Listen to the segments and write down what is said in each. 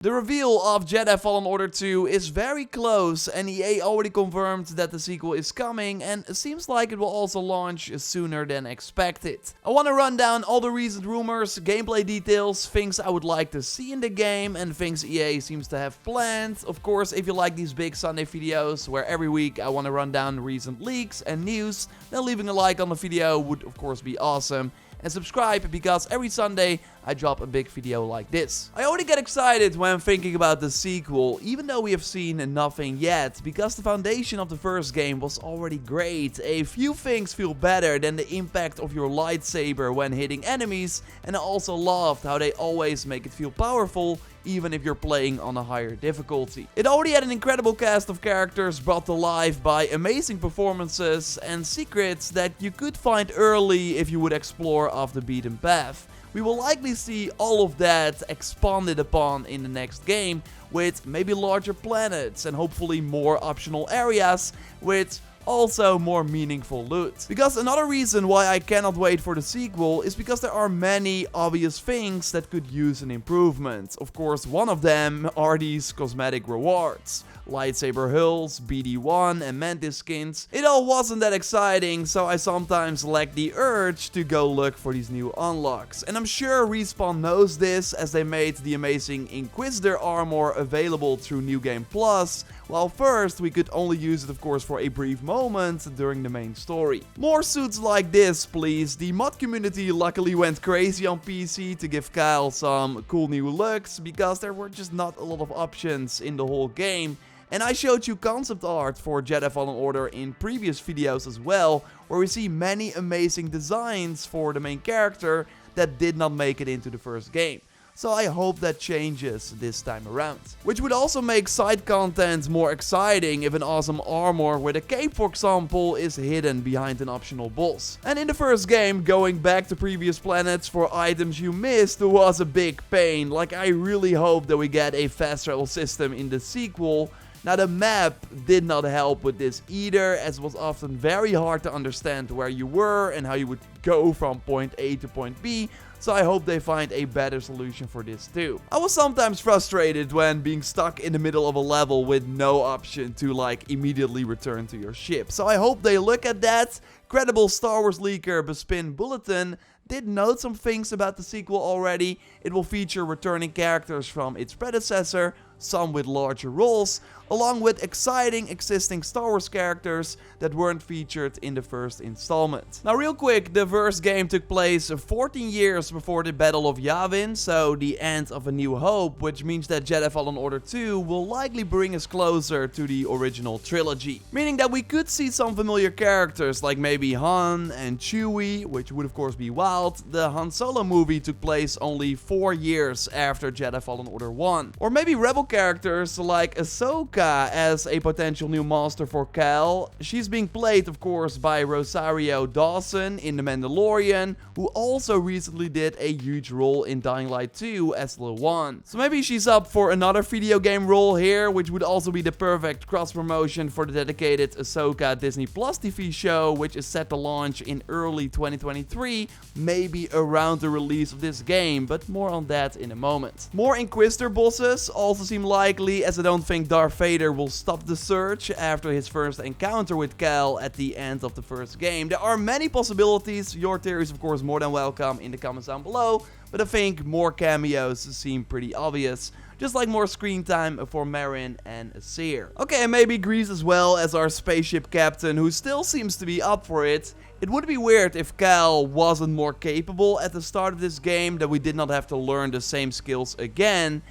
The reveal of Jedi Fallen Order 2 is very close, and EA already confirmed that the sequel is coming, and it seems like it will also launch sooner than expected. I want to run down all the recent rumors, gameplay details, things I would like to see in the game, and things EA seems to have planned. Of course, if you like these big Sunday videos, where every week I want to run down recent leaks and news, then leaving a like on the video would of course be awesome. And subscribe, because every Sunday I drop a big video like this. I already get excited when thinking about the sequel, even though we have seen nothing yet, because the foundation of the first game was already great. A few things feel better than the impact of your lightsaber when hitting enemies, and I also loved how they always make it feel powerful, even if you're playing on a higher difficulty. It already had an incredible cast of characters brought to life by amazing performances and secrets that you could find early if you would explore off the beaten path. We will likely see all of that expanded upon in the next game, with maybe larger planets and hopefully more optional areas with also more meaningful loot. Because another reason why I cannot wait for the sequel is because there are many obvious things that could use an improvement. Of course, one of them are these cosmetic rewards. Lightsaber hulls, BD1 and Mantis skins. It all wasn't that exciting, so I sometimes lack the urge to go look for these new unlocks. And I'm sure Respawn knows this, as they made the amazing Inquisitor armor available through New Game Plus, while first we could only use it of course for a brief moment during the main story. More suits like this, please. The mod community luckily went crazy on PC to give Kyle some cool new looks, because there were just not a lot of options in the whole game. And I showed you concept art for Jedi Fallen Order in previous videos as well, where we see many amazing designs for the main character that did not make it into the first game. So I hope that changes this time around. Which would also make side content more exciting if an awesome armor with a cape, for example, is hidden behind an optional boss. And in the first game, going back to previous planets for items you missed was a big pain. Like, I really hope that we get a fast travel system in the sequel. Now, the map did not help with this either, as it was often very hard to understand where you were and how you would go from point A to point B, so I hope they find a better solution for this too. I was sometimes frustrated when being stuck in the middle of a level with no option to like immediately return to your ship, so I hope they look at that. Credible Star Wars leaker Bespin Bulletin did note some things about the sequel already. It will feature returning characters from its predecessor, some with larger roles, along with exciting existing Star Wars characters that weren't featured in the first installment. Now, real quick, the first game took place 14 years before the Battle of Yavin, so the end of A New Hope, which means that Jedi Fallen Order 2 will likely bring us closer to the original trilogy. Meaning that we could see some familiar characters like maybe Han and Chewie, which would of course be wild. The Han Solo movie took place only 4 years after Jedi Fallen Order 1. Or maybe Rebel characters like Ahsoka as a potential new master for Cal. She's being played of course by Rosario Dawson in The Mandalorian, who also recently did a huge role in Dying Light 2 as Lil Wan. So maybe she's up for another video game role here, which would also be the perfect cross promotion for the dedicated Ahsoka Disney Plus TV show, which is set to launch in early 2023, maybe around the release of this game, but more on that in a moment. More Inquisitor bosses also seem likely, as I don't think Darth Vader will stop the search after his first encounter with Cal at the end of the first game. There are many possibilities. Your theories, of course, more than welcome in the comments down below, but I think more cameos seem pretty obvious. Just like more screen time for Marin and Seer. Okay, and maybe Grease as well as our spaceship captain, who still seems to be up for it. It would be weird if Cal wasn't more capable at the start of this game, that we did not have to learn the same skills again.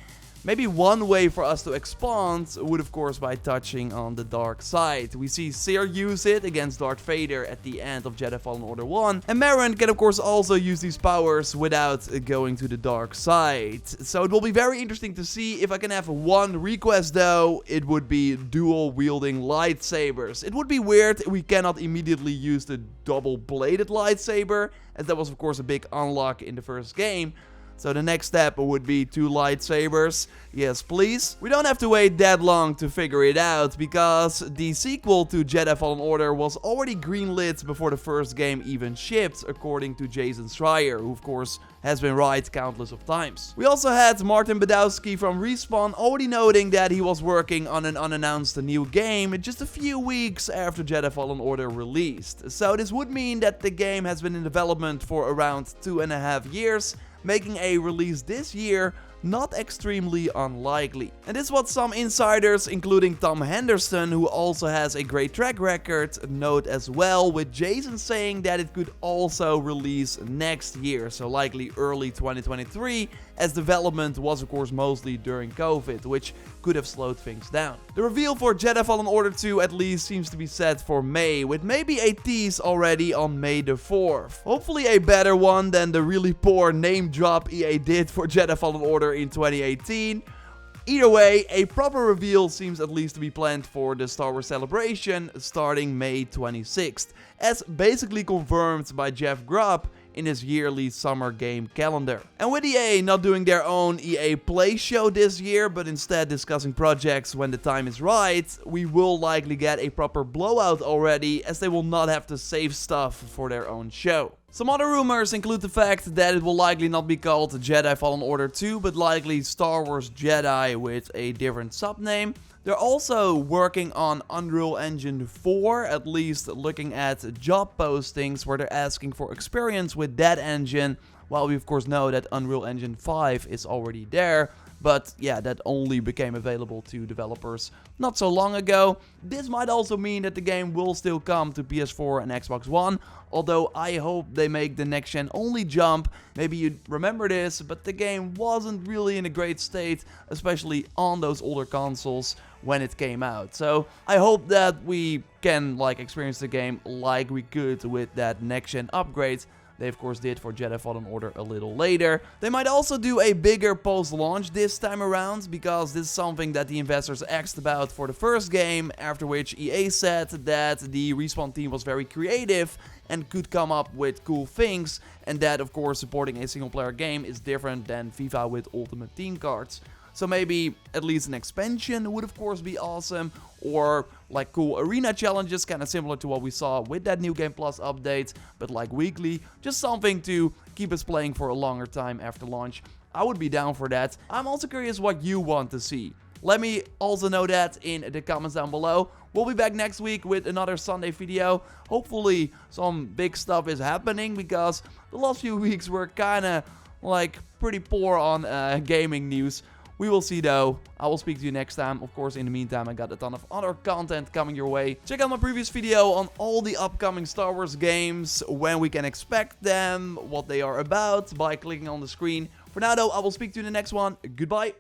Maybe one way for us to expand would of course by touching on the dark side. We see Seer use it against Darth Vader at the end of Jedi Fallen Order 1. And Marin can of course also use these powers without going to the dark side. So it will be very interesting to see. If I can have one request though, it would be dual wielding lightsabers. It would be weird if we cannot immediately use the double bladed lightsaber, as that was of course a big unlock in the first game. So the next step would be 2 lightsabers. Yes, please. We don't have to wait that long to figure it out, because the sequel to Jedi Fallen Order was already greenlit before the first game even shipped, according to Jason Schreier, who of course has been right countless of times. We also had Martin Badowski from Respawn already noting that he was working on an unannounced new game just a few weeks after Jedi Fallen Order released. So this would mean that the game has been in development for around 2.5 years, making a release this year not extremely unlikely. And this is what some insiders, including Tom Henderson, who also has a great track record, note as well, with Jason saying that it could also release next year, so likely early 2023, as development was of course mostly during COVID, which could have slowed things down. The reveal for Jedi Fallen Order 2 at least seems to be set for May, with maybe a tease already on May the 4th. Hopefully a better one than the really poor name drop EA did for Jedi Fallen Order in 2018. Either way, a proper reveal seems at least to be planned for the Star Wars Celebration starting May 26th, as basically confirmed by Jeff Grubb in his yearly summer game calendar. And with EA not doing their own EA Play show this year, but instead discussing projects when the time is right, we will likely get a proper blowout already, as they will not have to save stuff for their own show. Some other rumors include the fact that it will likely not be called Jedi Fallen Order 2, but likely Star Wars Jedi with a different subname. They're also working on Unreal Engine 4, at least looking at job postings where they're asking for experience with that engine, while we of course know that Unreal Engine 5 is already there. But yeah, that only became available to developers not so long ago. This might also mean that the game will still come to PS4 and Xbox One, although I hope they make the next gen only jump. Maybe you remember this, but the game wasn't really in a great state, especially on those older consoles when it came out. So I hope that we can experience the game like we could with that next gen upgrade. They of course did for Jedi Fallen Order a little later. They might also do a bigger post-launch this time around, because this is something that the investors asked about for the first game, after which EA said that the Respawn team was very creative and could come up with cool things, and that of course supporting a single player game is different than FIFA with Ultimate Team cards. So maybe at least an expansion would of course be awesome, or cool arena challenges, kind of similar to what we saw with that New Game Plus update, but weekly, just something to keep us playing for a longer time after launch. I would be down for that. I'm also curious what you want to see. Let me also know that in the comments down below. We'll be back next week with another Sunday video. Hopefully some big stuff is happening, because the last few weeks were kind of pretty poor on gaming news. We will see though. I will speak to you next time. Of course, in the meantime, I got a ton of other content coming your way. Check out my previous video on all the upcoming Star Wars games, when we can expect them, what they are about, by clicking on the screen. For now though, I will speak to you in the next one. Goodbye.